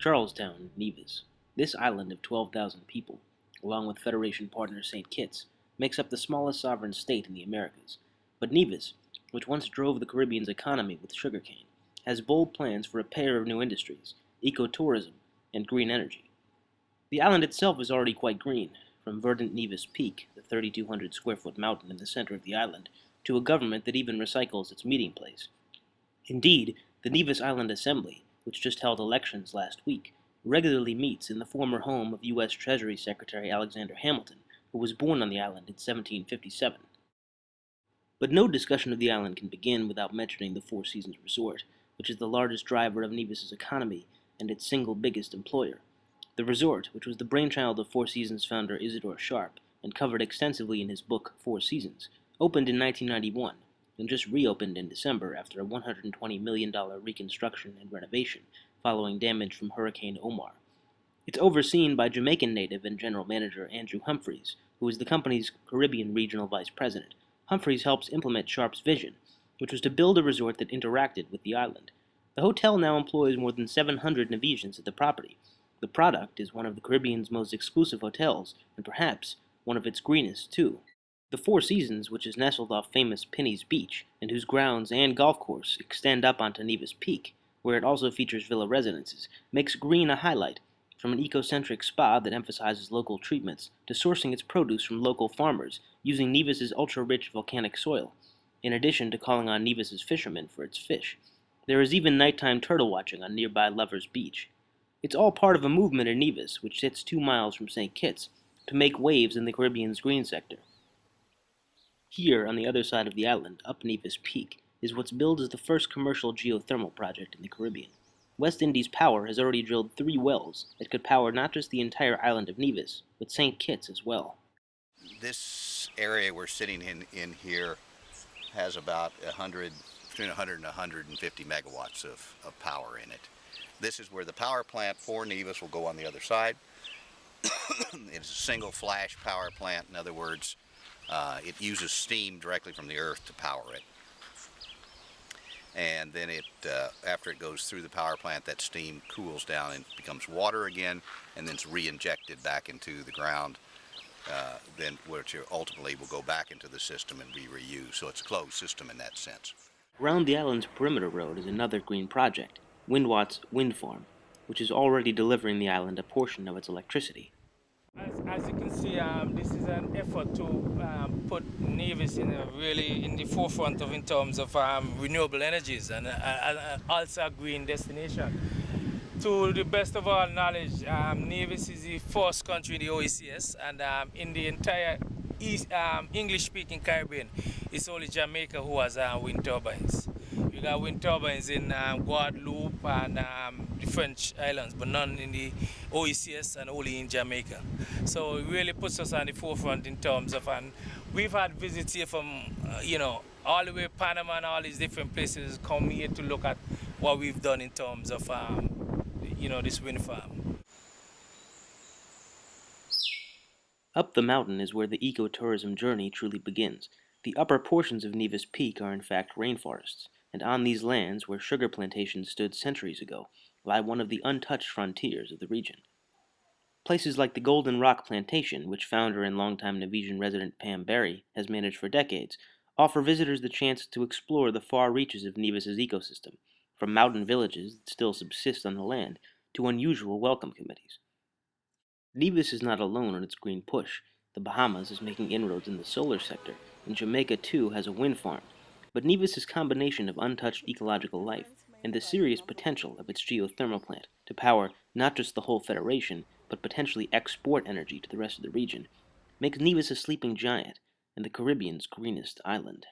Charlestown, Nevis. This island of 12,000 people, along with Federation partner St. Kitts, makes up the smallest sovereign state in the Americas. But Nevis, which once drove the Caribbean's economy with sugarcane, has bold plans for a pair of new industries, ecotourism and green energy. The island itself is already quite green, from verdant Nevis Peak, the 3,200 square foot mountain in the center of the island, to a government that even recycles its meeting place. Indeed, the Nevis Island Assembly, which just held elections last week, regularly meets in the former home of U.S. Treasury Secretary Alexander Hamilton, who was born on the island in 1757. But no discussion of the island can begin without mentioning the Four Seasons Resort, which is the largest driver of Nevis's economy and its single biggest employer. The resort, which was the brainchild of Four Seasons founder Isidore Sharp and covered extensively in his book Four Seasons, opened in 1991 and just reopened in December after a $120 million reconstruction and renovation following damage from Hurricane Omar. It's overseen by Jamaican native and general manager Andrew Humphreys, who is the company's Caribbean regional vice president. Humphreys helps implement Sharp's vision, which was to build a resort that interacted with the island. The hotel now employs more than 700 Nevisians at the property. The product is one of the Caribbean's most exclusive hotels, and perhaps one of its greenest, too. The Four Seasons, which is nestled off famous Penny's Beach, and whose grounds and golf course extend up onto Nevis Peak, where it also features villa residences, makes green a highlight, from an ecocentric spa that emphasizes local treatments to sourcing its produce from local farmers using Nevis's ultra-rich volcanic soil, in addition to calling on Nevis's fishermen for its fish. There is even nighttime turtle watching on nearby Lover's Beach. It's all part of a movement in Nevis, which sits 2 miles from St. Kitts, to make waves in the Caribbean's green sector. Here, on the other side of the island, up Nevis Peak, is what's billed as the first commercial geothermal project in the Caribbean. West Indies Power has already drilled 3 wells that could power not just the entire island of Nevis, but St. Kitts as well. This area we're sitting in here has about between 100 and 150 megawatts of power in it. This is where the power plant for Nevis will go on the other side. It's a single flash power plant. In other words, it uses steam directly from the earth to power it. And then after it goes through the power plant, that steam cools down and becomes water again, and then it's re-injected back into the ground, then which ultimately will go back into the system and be reused. So it's a closed system in that sense. Around the island's perimeter road is another green project, Windwat's Wind Farm, which is already delivering the island a portion of its electricity. As you can see, this is an effort to put Nevis really in the forefront in terms of renewable energies and also a green destination. To the best of our knowledge, Nevis is the first country in the OECS, and in the entire English-speaking Caribbean, it's only Jamaica who has wind turbines. We got wind turbines in Guadeloupe and the French islands, but none in the OECS and only in Jamaica. So it really puts us on the forefront in terms of, and we've had visits here from, all the way Panama and all these different places come here to look at what we've done in terms of, this wind farm. Up the mountain is where the ecotourism journey truly begins. The upper portions of Nevis Peak are in fact rainforests, and on these lands, where sugar plantations stood centuries ago, lie one of the untouched frontiers of the region. Places like the Golden Rock Plantation, which founder and longtime Nevisian resident Pam Berry has managed for decades, offer visitors the chance to explore the far reaches of Nevis's ecosystem, from mountain villages that still subsist on the land to unusual welcome committees. Nevis is not alone on its green push. The Bahamas is making inroads in the solar sector, and Jamaica too has a wind farm. But Nevis's combination of untouched ecological life and the serious potential of its geothermal plant to power not just the whole Federation, but potentially export energy to the rest of the region, makes Nevis a sleeping giant and the Caribbean's greenest island.